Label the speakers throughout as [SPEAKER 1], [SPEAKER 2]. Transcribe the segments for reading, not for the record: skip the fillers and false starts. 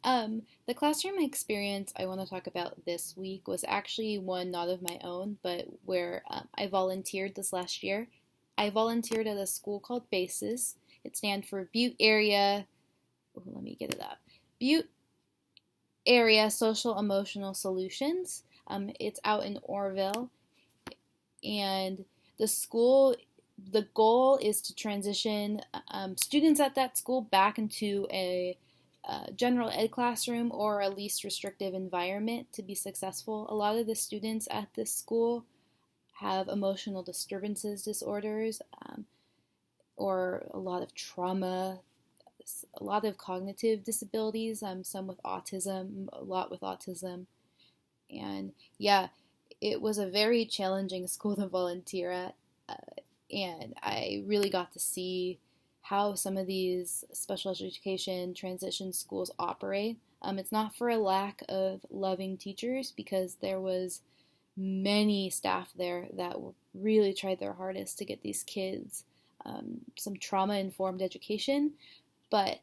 [SPEAKER 1] Hi. The classroom experience I want to talk about this week was actually one not of my own, but where I volunteered this last year. I volunteered at a school called BASES. It stands for Butte Area. Let me get it up. Butte Area Social Emotional Solutions. It's out in Orville, and the school. The goal is to transition students at that school back into a general ed classroom or a least restrictive environment to be successful. A lot of the students at this school have emotional disturbances disorders or a lot of trauma, a lot of cognitive disabilities, some with autism, a lot with autism. And yeah, it was a very challenging school to volunteer at. And I really got to see how some of these special education transition schools operate. It's not for a lack of loving teachers because there was many staff there that really tried their hardest to get these kids some trauma-informed education, but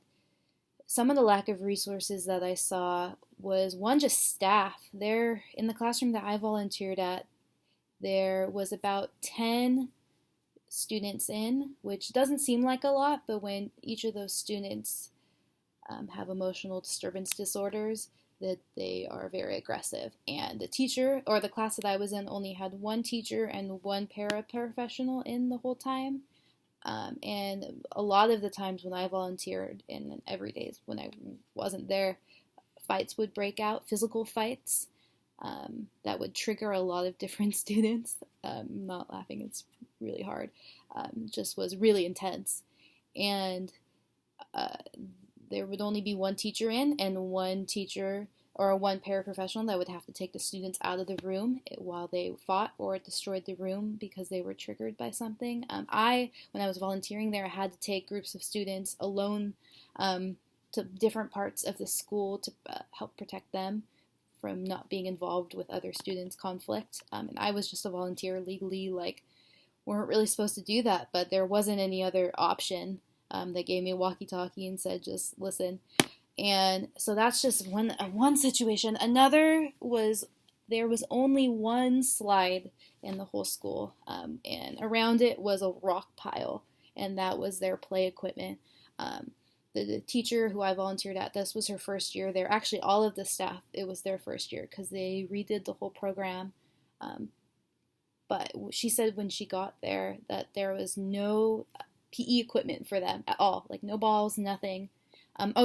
[SPEAKER 1] some of the lack of resources that I saw was one, just staff. There in the classroom that I volunteered at, there was about 10 students in, which doesn't seem like a lot, but when each of those students have emotional disturbance disorders, that they are very aggressive. And the teacher, or the class that I was in, only had one teacher and one paraprofessional in the whole time. And a lot of the times when I volunteered, and every day when I wasn't there, fights would break out, physical fights that would trigger a lot of different students. I'm not laughing, it's really hard. Just was really intense. And uh, there would only be one teacher in, and one teacher or one paraprofessional that would have to take the students out of the room while they fought or destroyed the room because they were triggered by something. When I was volunteering there, I had to take groups of students alone to different parts of the school to help protect them from not being involved with other students' conflict. And I was just a volunteer legally, like, weren't really supposed to do that, but there wasn't any other option. They gave me a walkie-talkie and said, just listen. And so that's just one situation. Another was there was only one slide in the whole school, and around it was a rock pile, and that was their play equipment. The teacher who I volunteered at, this was her first year there. Actually, all of the staff, it was their first year because they redid the whole program. But she said when she got there that there was no PE equipment for them at all, like no balls, nothing.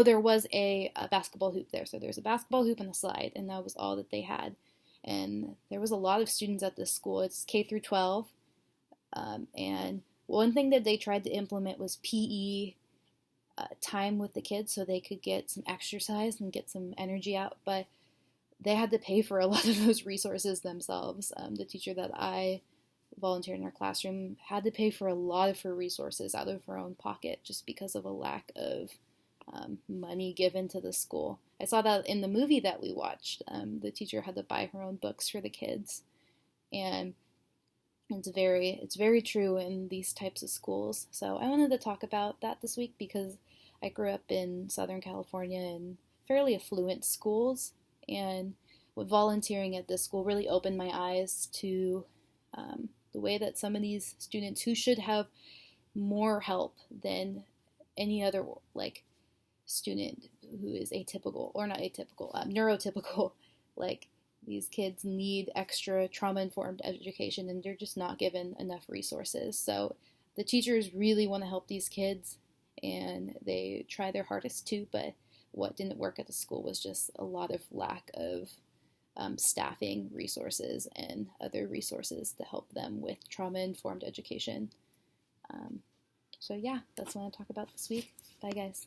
[SPEAKER 1] There was a basketball hoop there, so there's a basketball hoop and a slide, and that was all that they had. And there was a lot of students at this school. It's K through 12, and one thing that they tried to implement was PE time with the kids so they could get some exercise and get some energy out, but they had to pay for a lot of those resources themselves. The teacher that I volunteered in our classroom had to pay for a lot of her resources out of her own pocket just because of a lack of money given to the school. I saw that in the movie that we watched. The teacher had to buy her own books for the kids, and it's very true in these types of schools. So I wanted to talk about that this week because I grew up in Southern California in fairly affluent schools, and with volunteering at this school really opened my eyes to the way that some of these students who should have more help than any other like student who is atypical or not atypical, neurotypical, like these kids need extra trauma-informed education and they're just not given enough resources. So the teachers really want to help these kids and they try their hardest too, but what didn't work at the school was just a lot of lack of staffing resources and other resources to help them with trauma-informed education. So yeah, that's what I want to talk about this week. Bye guys.